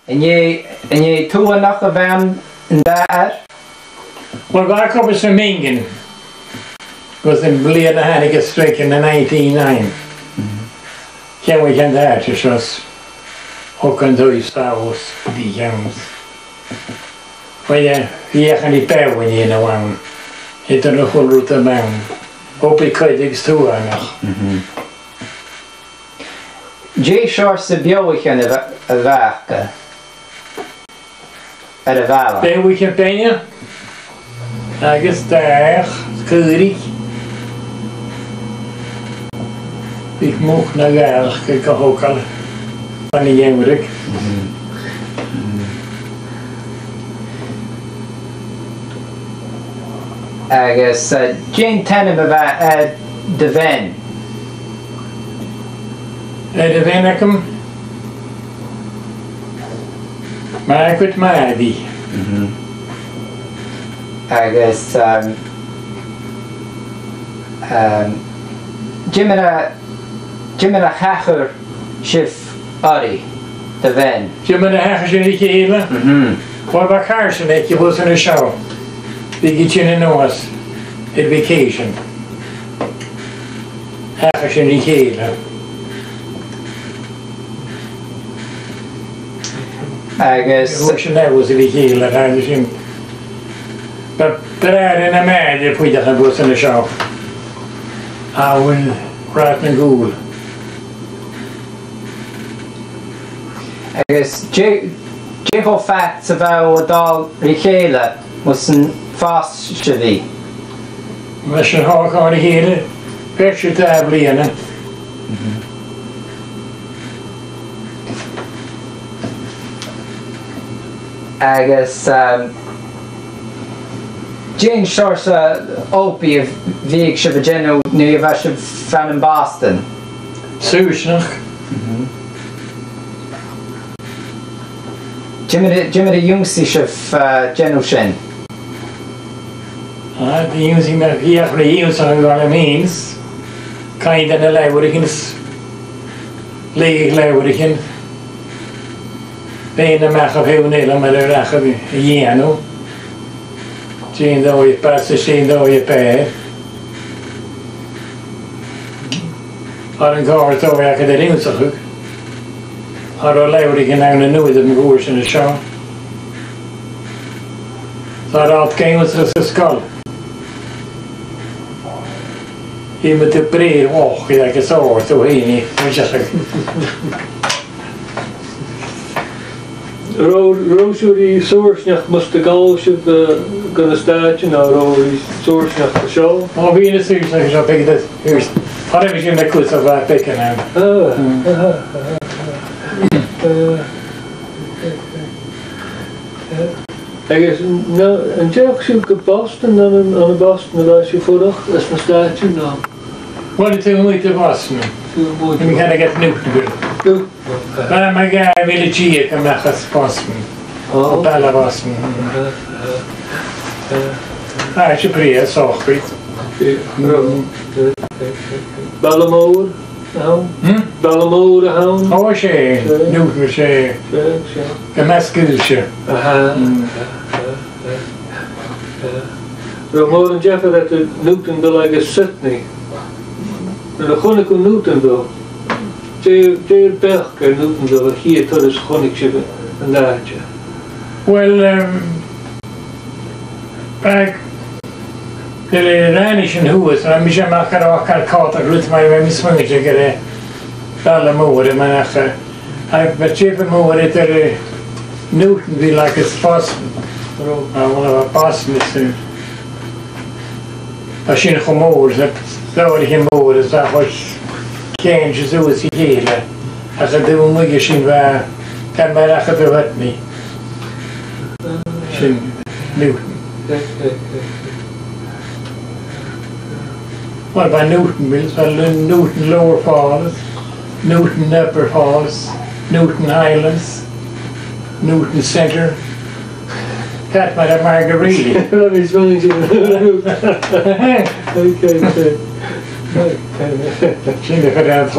En je toen nog van daar? Well, back up is Mingen. Was in Bleed the Hannigan Strike in the 1909. Can we can that just was Hokan Doi Stavos, the Jones. Well, yeah, he can be bear when you know one. It's a whole route of man. Hope he could too, I know. Jay Shores the Biowick and a vaca. At a vala. Ben we can pay you? I guess there, Kurik. Ik mocht naar Gaar, ik kan ook al van die jemmerik. I guess Jane Tenem about the Ven. De Ven ik hem. Maar ik weet maar die. I guess Jimena Hacher Shif Adi the Ven. Jimena Hacher die hele. Wat bij Carson je was in de show. Die get je in de noos. Het vacation. Hacher die hele. I guess. Hoe was die hele? Hij is in. But there in a man if we didn't go in the show. I will write and Google. I guess Jeho facts about all Richela was fast chevy. Was je hak aan de hele picture table in it. I guess Jane Shores Opie of Vig Shivageno New York fan in Boston. Suusnig. Jimmy the Jungsish of Genushin. Die jongens die met hier voor de jongens aan de means. Kan je dan de leeuwerigens. Leeg leeuwerigen. Bijna mag op heel Nederland maar de rachen jeno. Zien dat je passen, zien dat je pair. Had een kaart toch ik de ringen zag ik. Had al leeuwerigen nou de nooit op mijn koers in de show. Had al geen wat ze skal. Je moet de breed, och, dat is zo heen, moet je zeggen. Roosje die source moest de goals kunnen staan, nou die source de show. Oh, wie is het zo zo pik dat eerst. Had ik misschien de koets of wat pikken nou. Ik nou een Jack zoek op Boston dan aan de Boston dat je voordag is een staatje nou. Wat is het moeite was nu? En ik ga het nu doen. Maar mijn guy wil het hier kan maken als Boston. Op alle Boston. Ah, je prijs zo goed. Ballemoor. Ballemoor houden. Oh, je, nu moet je. Een maskuusje. We horen Jeff dat de Newton wil like Sydney. En dan kon ik een Newton wil. Zeer berg Newton wil hier tot is kon ik je een daadje. Well, ik de Ranischen huis, maar misschien mag er ook al kaart uit maar we misschien zeggen alle moorden, maar ik ben cheaper moorden dat er Newton wil like het passen. Wat passen is. Als je een moord hebt, zou je geen moord, dat was geen zoals die hele. Als je doen moet je zien waar, kan maar dat gebeurt niet. Zien Newton. Wat bij Newton is, wel Newton Lower Falls, Newton Upper Falls, Newton Highlands, Newton Center. Kijk maar dat Margarita. Dat is wel eens Oké. Zie je voor dat